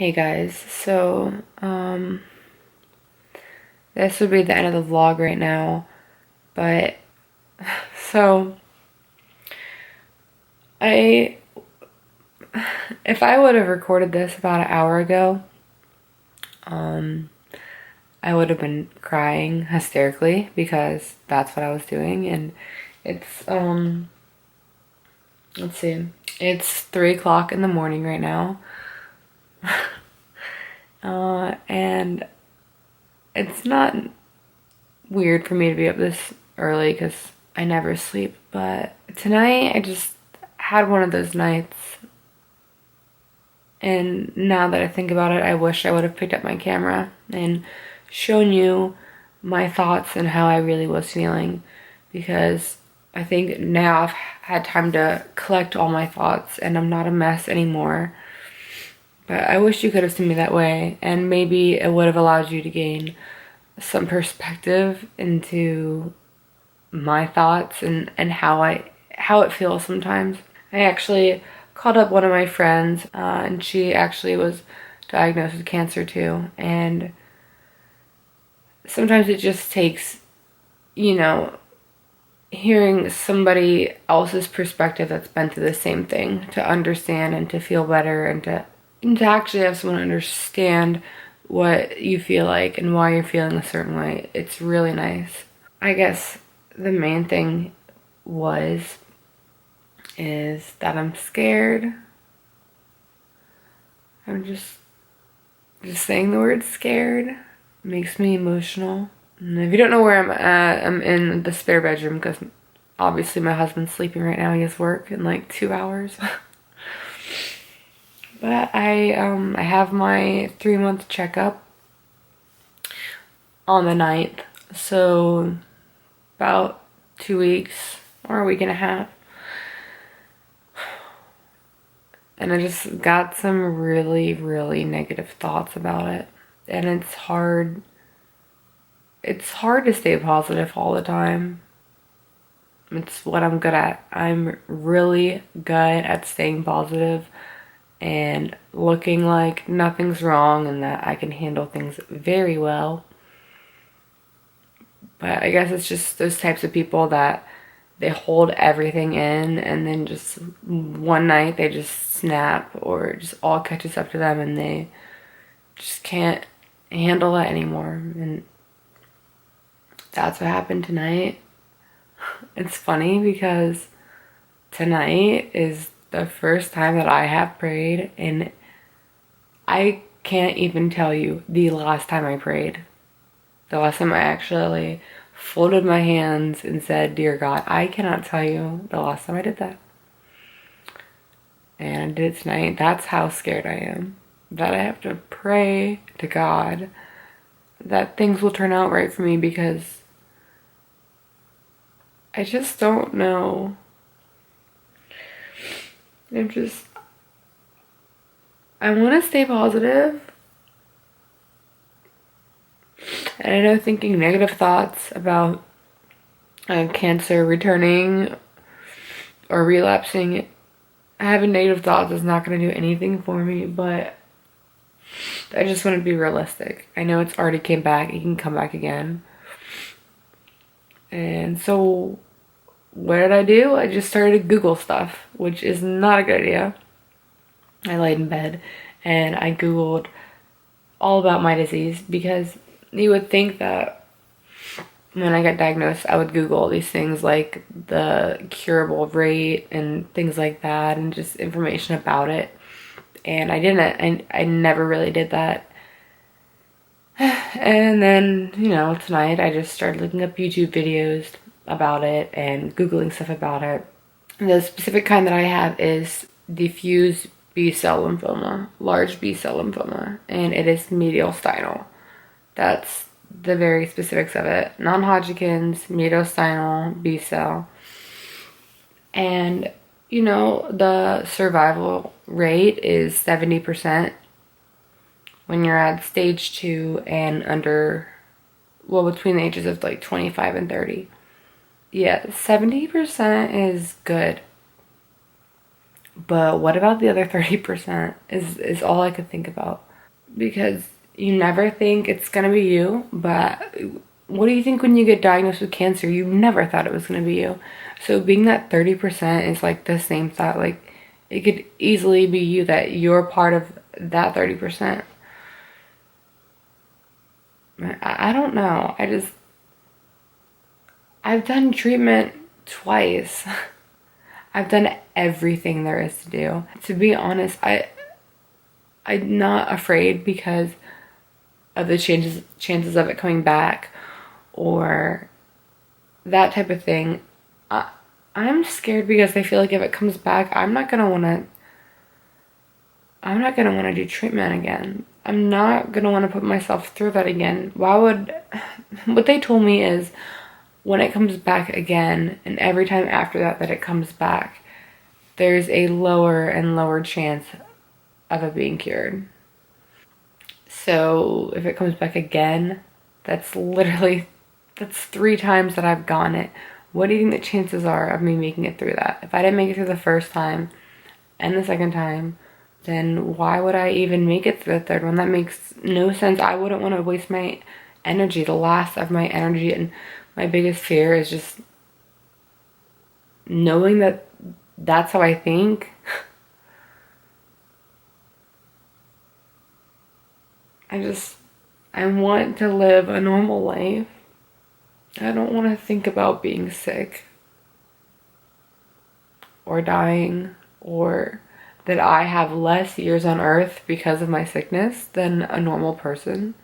Hey guys, this would be the end of the vlog right now, but so I if I would have recorded this about an hour ago, I would have been crying hysterically because that's what I was doing. And it's let's see, it's 3 o'clock in the morning right now. And it's not weird for me to be up this early because I never sleep, but tonight I just had one of those nights, and now that I think about it, I wish I would have picked up my camera and shown you my thoughts and how I really was feeling, because I think now I've had time to collect all my thoughts and I'm not a mess anymore. But I wish you could have seen me that way, and maybe it would have allowed you to gain some perspective into my thoughts and how it feels sometimes. I actually called up one of my friends, and she actually was diagnosed with cancer too. And sometimes it just takes, hearing somebody else's perspective that's been through the same thing to understand and to feel better, and to actually have someone understand what you feel like and why you're feeling a certain way. It's really nice. I guess the main thing is that I'm scared. I'm just saying the word scared makes me emotional. And if you don't know where I'm at, I'm in the spare bedroom because obviously my husband's sleeping right now. He has work in like 2 hours. But I have my 3-month checkup on the 9th, so about 2 weeks or a week and a half. And I just got some really, really negative thoughts about it. And it's hard to stay positive all the time. It's what I'm good at. I'm really good at staying positive and looking like nothing's wrong and that I can handle things very well. But I guess it's just those types of people that they hold everything in, and then just one night they just snap, or just all catches up to them and they just can't handle it anymore. And that's what happened tonight. It's funny because tonight is the first time that I have prayed, and I can't even tell you the last time I prayed. The last time I actually folded my hands and said, "Dear God," I cannot tell you the last time I did that. And I did it tonight. That's how scared I am. That I have to pray to God that things will turn out right for me, because I just don't know. I want to stay positive. And I know thinking negative thoughts about cancer returning or relapsing, having negative thoughts is not going to do anything for me, but I just want to be realistic. I know it's already came back. It can come back again. And so what did I do? I just started to Google stuff, which is not a good idea. I laid in bed and I Googled all about my disease, because you would think that when I got diagnosed, I would Google all these things like the curable rate and things like that, and just information about it. And I didn't. I never really did that. And then, tonight I just started looking up YouTube videos about it and Googling stuff about it. The specific kind that I have is diffuse B-cell lymphoma, large B-cell lymphoma, and it is mediastinal. That's the very specifics of it. Non-Hodgkin's, mediastinal, B-cell. And, the survival rate is 70% when you're at stage 2 and between the ages of like 25 and 30. Yeah, 70% is good. But what about the other 30% is all I could think about. because you never think it's gonna be you, but what do you think when you get diagnosed with cancer? You never thought it was gonna be you. So being that 30% is like the same thought. Like, it could easily be you, that you're part of that 30%. I don't know. I've done treatment twice. I've done everything there is to do. To be honest, I'm not afraid because of the chances of it coming back or that type of thing. I'm scared because I feel like if it comes back, I'm not gonna wanna do treatment again. I'm not gonna wanna put myself through that again. What they told me is, when it comes back again, and every time after that it comes back, there's a lower and lower chance of it being cured. So if it comes back again, that's 3 times that I've gotten it. What do you think the chances are of me making it through that? If I didn't make it through the first time and the second time, then why would I even make it through the third one? That makes no sense. I wouldn't want to waste my energy, the last of my energy. And my biggest fear is just knowing that that's how I think. I want to live a normal life. I don't want to think about being sick or dying, or that I have less years on earth because of my sickness than a normal person.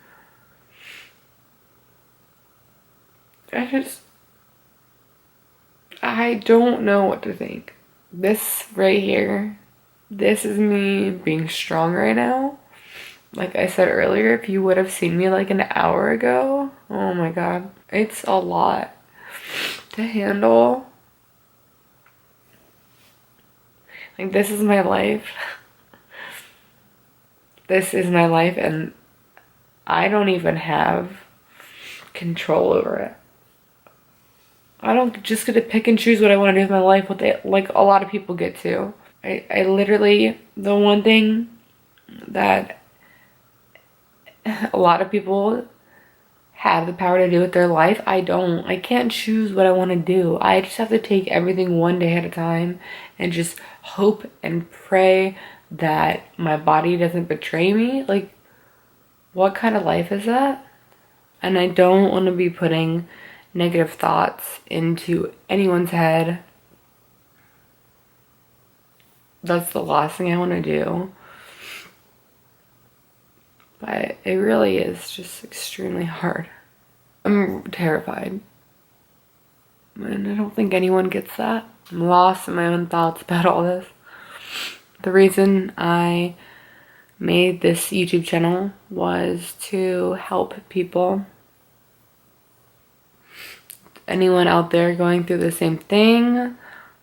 I don't know what to think. This right here, this is me being strong right now. Like I said earlier, if you would have seen me like an hour ago, oh my god, it's a lot to handle. Like, this is my life. This is my life, and I don't even have control over it. I don't just get to pick and choose what I want to do with my life, like a lot of people get to. I literally, the one thing that a lot of people have the power to do with their life, I don't. I can't choose what I want to do. I just have to take everything one day at a time and just hope and pray that my body doesn't betray me. Like, what kind of life is that? And I don't want to be putting negative thoughts into anyone's head. That's the last thing I want to do. But it really is just extremely hard. I'm terrified. And I don't think anyone gets that. I'm lost in my own thoughts about all this. The reason I made this YouTube channel was to help people. Anyone out there going through the same thing,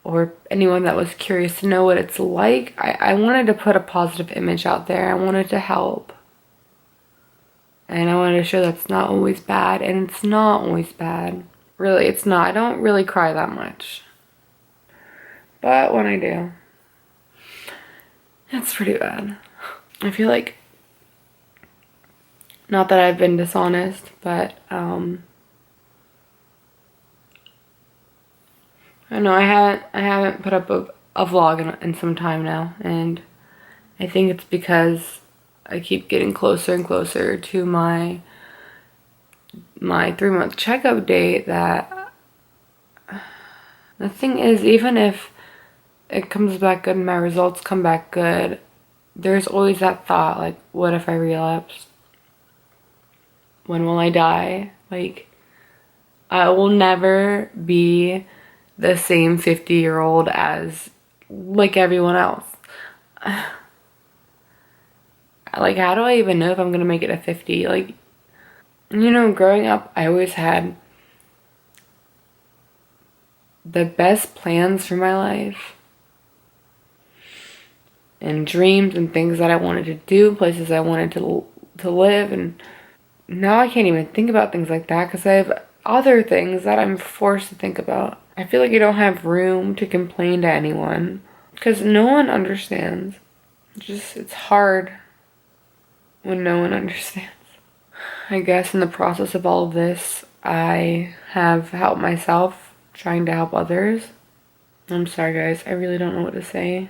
or anyone that was curious to know what it's like. I wanted to put a positive image out there. I wanted to help. And I wanted to show that's not always bad. And it's not always bad. Really, it's not. I don't really cry that much. But when I do, it's pretty bad. I feel like, not that I've been dishonest, but I don't know, I haven't put up a vlog in some time now, and I think it's because I keep getting closer and closer to my 3-month checkup date. That the thing is, even if it comes back good and my results come back good, there's always that thought, like, what if I relapse? When will I die? Like, I will never be the same 50-year-old as, like, everyone else. Like, how do I even know if I'm gonna make it to 50? Like, you know, growing up, I always had the best plans for my life, and dreams and things that I wanted to do, places I wanted to live, and now I can't even think about things like that because I have other things that I'm forced to think about. I feel like I don't have room to complain to anyone because no one understands. It's hard. when no one understands. I guess in the process of all of this, I have helped myself, trying to help others. I'm sorry guys, I really don't know what to say.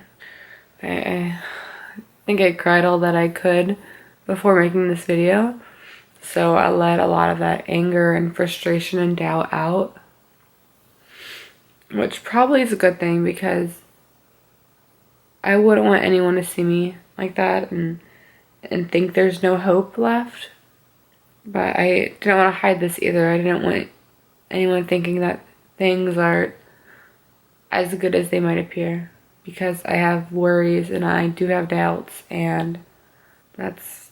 I think I cried all that I could before making this video. So I let a lot of that anger and frustration and doubt out. Which probably is a good thing because I wouldn't want anyone to see me like that and think there's no hope left. But I didn't want to hide this either. I didn't want anyone thinking that things are as good as they might appear. Because I have worries and I do have doubts, and that's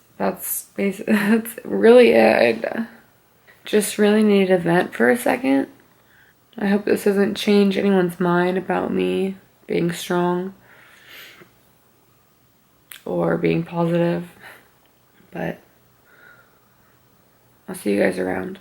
basically that's really it. I just really needed to vent for a second. I hope this doesn't change anyone's mind about me being strong or being positive, but I'll see you guys around.